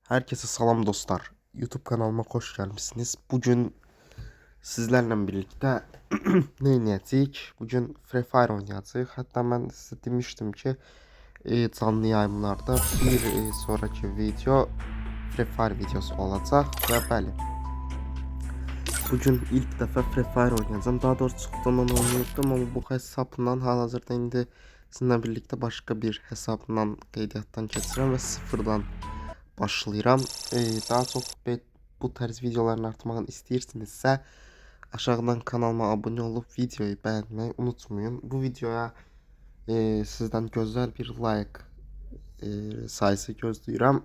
Herkese salam dostlar. YouTube kanalıma hoş gelmişsiniz. Bugün sizlerle birlikte ne oynayacağıq? Bugün Free Fire oynayacağıq. Hatta ben size demiştim ki canlı yayınlarda bir sonraki video Free Fire videosu olacak ve bəli. Bugün ilk defa Free Fire oynayacağım. Daha doğrusu çoktan onu oynuyordum ama bu hesapla hal-hazırda indi sizinle birlikte başka bir hesapla qeydiyyatdan keçirəm ve sıfırdan başlayıram. Daha çok bu tarz videoların artmağını istəyirsinizsə aşağıdan kanalıma abone olup videoyu beğenmeyi unutmayın. Bu videoya sizden güzel bir like sayısı gözləyirəm.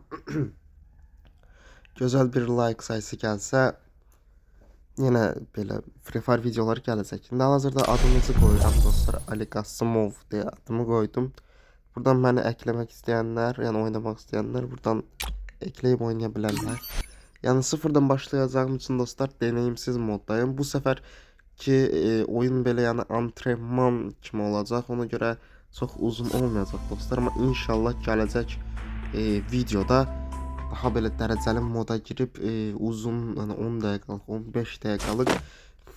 Güzel bir like sayısı gəlsə yine böyle Free Fire videoları gələcək. İndi hal-hazırda adınızı koyuram dostlar. Ali Qasımov diye adımı koydum. Buradan beni eklemek isteyenler, yani oynamak isteyenler buradan ekleyip oynayabilirler. Yani sıfırdan başlayacağım için dostlar deneyimsiz moddayım. Bu sefer ki oyun böyle yani antrenman kimi olacak. Ona göre çok uzun olmayacak dostlar ama inşallah gelecek videoda daha böyle dərəcəli moda girip uzun yani 10 dakikalık 15 dakikalık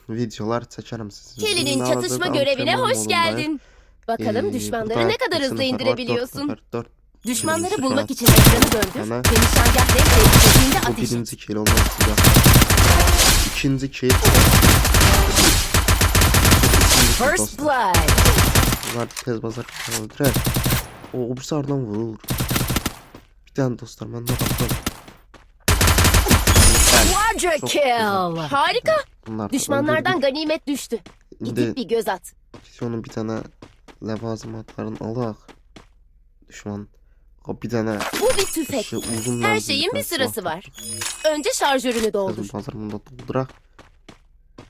videolar çekerim sizin. Kelly'nin çatışma görevine hoş geldin. Bakalım düşmanları ne kadar hızlı indirebiliyorsun. Düşmanları bulmak için ekranı döndür ve nişangah renk değiştirdiğinde Bu ateş et. birinci kill olmak üzere. İkinci kill. First blood. Bunlar tez bazar öldürer. O birisi ardından vurur. Bir tane dostlar ben de baktım. Quadra kill. Harika. Bunlar Düşmanlardan ganimet düştü. Gidip bir göz at. Onun bir tane levazımatlarını alak. Düşman. O bir tane Bu bir tüfek. uzun Her şeyin bir sırası var. Önce şarjörünü doldur. Pazarında doldurak.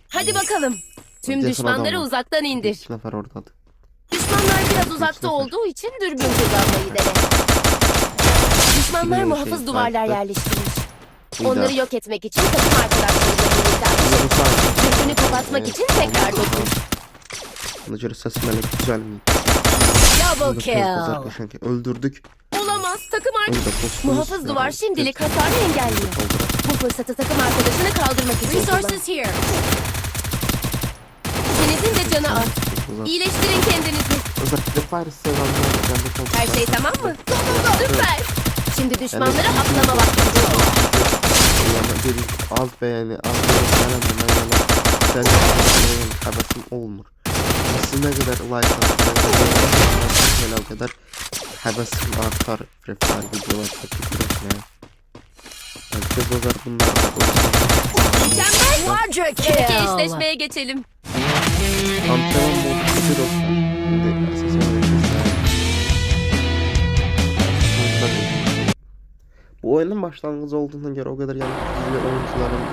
Hadi bakalım. Tüm düşmanları uzaktan indir. 2 nefer oradadır. Düşmanlar biraz uzakta olduğu için dürbün kullanmayı dene. Düşmanlar muhafız duvarlar yerleştirmiş. Onları yok etmek için takım arkadaşlarıyla birlikte ateş et. Dürbünü kapatmak için tekrar dokun. Buna göre ses melek güzel mi? Double kill. Öldürdük. Olamaz, takım Onu da arkadaşı. postumuz Muhafız duvar var. şimdilik hasarı engelliyor. Bu fırsatı takım arkadaşını kaldırmak için Resources here. İkinizin de canı az. İyileştirin kendinizi. Özellikle Paris sevenler. Her şey tamam mı? Süper. Şimdi düşmanlara atlama vakti. Az beğeni, az beğeni, sen haberim olmur. Siz ne kadar like atın, o kadar hevesim artar Free Fire videolar çekmek. Herkes bozar bunlar. Mükemmel. Quadra kill. Eşleşmeye geçelim. Antrenman modu bir olsa. Şimdi aksesuar bu oyunun başlangıcı olduğuna göre o kadar yani oyuncuların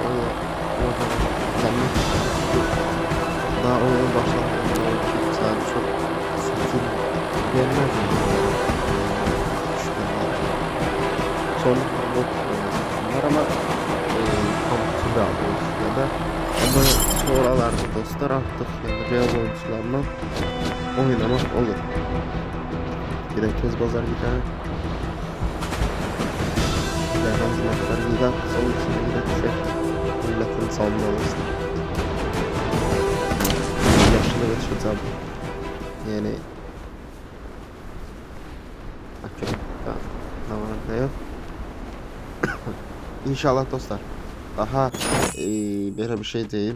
daha oyunun başlangıcında sadece çok sıkıntı vermez. Sonra bot var ama kampüsü alıyoruz ya da ama sonralarda dostlar artık yani real oyuncularla oynamak olur. Bir de kez bazar bir tane Hazmatlar yılan son içinde yine düşer. Milletin salma olursun. Yaşlı geçeceğim. Yani bakıyorum ne var ne yok. İnşallah dostlar daha böyle bir şey değil.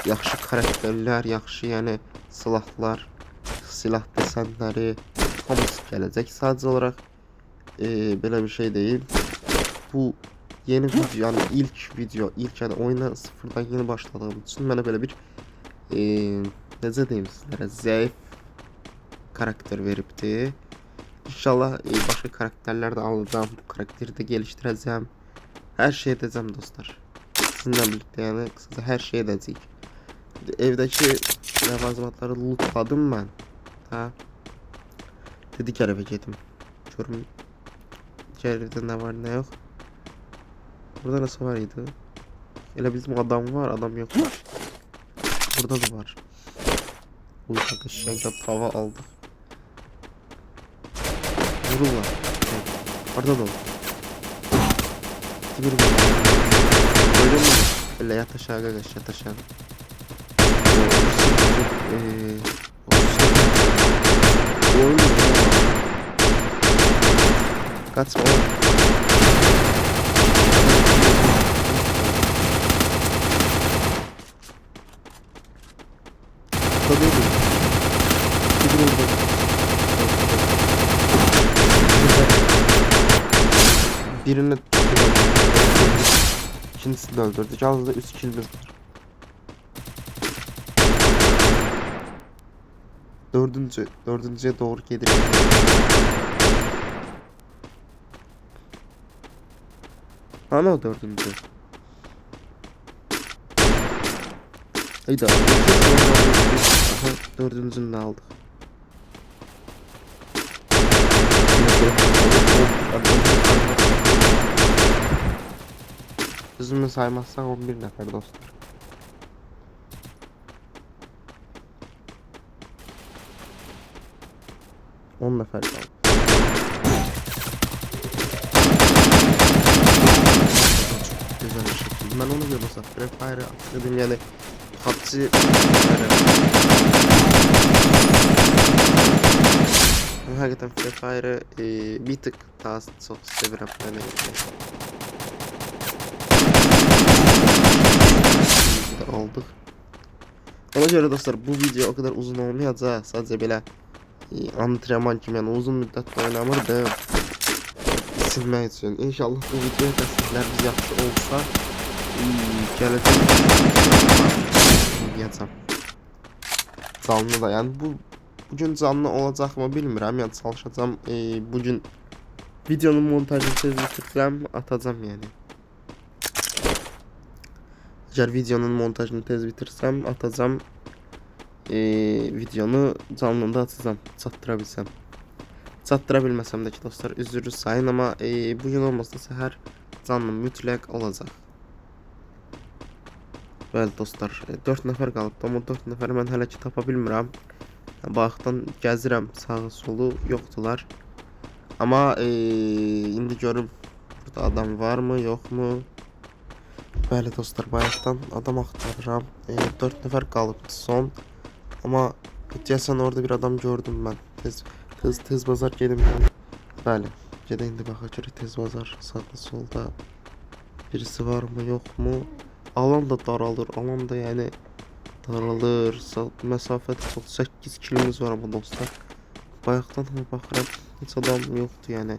Yaxşı karakterler, yaxşı yani silahlar, silah desenleri hamısı gələcək. Sadece olarak böyle bir şey değil. Bu yeni video yani ilk yani oyuna sıfırdan yeni başladığım için bana böyle bir ne diyeyim sizlere zayıf karakter veripti. İnşallah başka karakterler de alacağım. Bu karakteri de geliştireceğim. Her şey edeceğim dostlar. Sizinle birlikte yani kısaca her şey edeceğiz. Evdeki levazımatları lootladım ben. Ha. Dedik eve gittim. Görüm içeride ne var ne yok. Burada nasıl var idi? Öyle bizim adam var, adam yok. Burada da var. Bu arkadaşlar tava aldık. Vururlar. Orada da var. bir Duydun mu? Öyle yat aşağı kardeş, yat aşağı. Oyun mu? Kaçma oğlum. Tabii ki. Birini ikincisini de öldürdük. Yalnız da 3 killimiz var. Dördüncüye doğru gelir. Hani o dördüncü? Hayda. Aha, dördüncünü de aldık. Bizimle saymazsak 11 nefer dostlar. On nefer kaldı. Güzel bir şekilde. Ben onu diyorum mesela. Free Fire'ı atladım yani. PUBG hakikaten Free Fire'ı bir tık daha çok seviyorum yani. Aldık. Ona göre dostlar bu video o kadar uzun olmayacak. Sadece böyle antrenman kimi yani uzun müddet oynamırdım. Silmək üçün. İnşallah bu videoya təsvirlərimiz yaxşı olsa gələcək yiyəcəm. Canlı da yani bugün canlı olacaq mı bilmirəm. Yani çalışacağım. Bugün videonun montajını tez bitirsəm atacağım yani. Eğer videonun montajını tez bitirsəm atacağım. Videonu canlıda atacağım. Çatdırabilsəm. Çatdırabilməsəm də ki dostlar üzürü sayın ama bugün olmasa səhər canlı mütləq olacaq. Bəli dostlar 4 nəfər qalıbdı ama 4 nəfəri mən hələ ki tapa bilmirəm. Bayaqdan gəzirəm sağı solu yoxdular. Ama indi görüm burada adam var mı yok mu? Bəli dostlar bayaqdan adam axtarıram. 4 nəfər qalıbdı son. Ama deyəsən orada bir adam gördüm ben. Tez bazar gelin ben. Bəli. Gedə indi baxaq görək tez bazar sağda solda birisi var mı yok mu? Alan da daralır. Alan da yani daralır. Məsafə çox 8 kilimiz var ama dostlar. Bayaqdan baxıram heç adam yoxdur yani.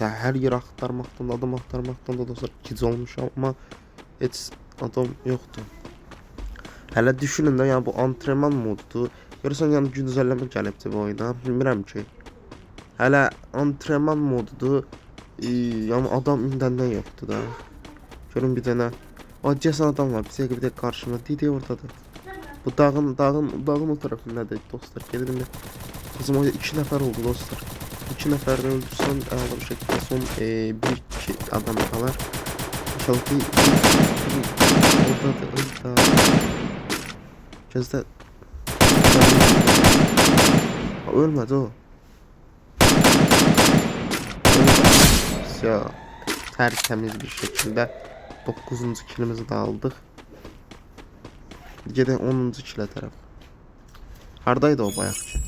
Ya her yer axtarmaqdan, adam axtarmaqdan da dostlar gic olmuşam ama heç adam yoxdur. Hələ düşünün də yani bu antrenman modudur. Görürsən yəni güncəlləmə gəlibdi bu oyuna. Bilmirəm ki. Hələ antrenman modudur. Yəni adam indəndən yoxdur da. Görün bir dənə. Acıyasan adam var. Bir de karşıma dedi oradadır. Bu dağın o tarafındadır dostlar. Gelin de. Bizim orada 2 nəfər oldu dostlar. 2 nəfəri öldürsən əla bir şəkildə son 1-2 adam qalar. İnşallah ki oradadır. Gözdə ölmedi o. Ya tertemiz bir şekilde 9. kilimizi de aldık. Gene 10. kile taraf. Hardaydı o bayakçı?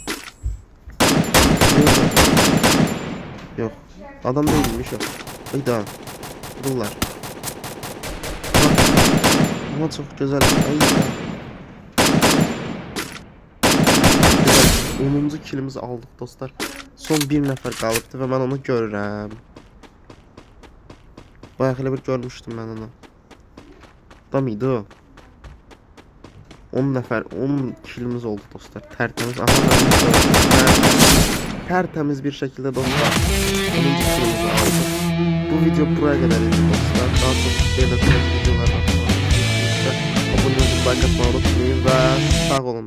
Yok. Adam değilmiş o. Hayda. Vururlar. Ama çok güzel. Hayda. 10. kilimizi aldık dostlar. Son bir nəfər qalıbdı və mən onu görürəm. Bayaq elə bir görmüşdüm mən onu. Adam idi o. 10 nəfər, 10 kilimiz oldu dostlar. Tertemiz. Aha, tertemiz bir şekilde dostlar. 10. kilimizi aldık. Bu video buraya kadar idi dostlar. Daha çok belə videolar atmak. Abone olmayı, like atmayı unutmayın və sağ olun.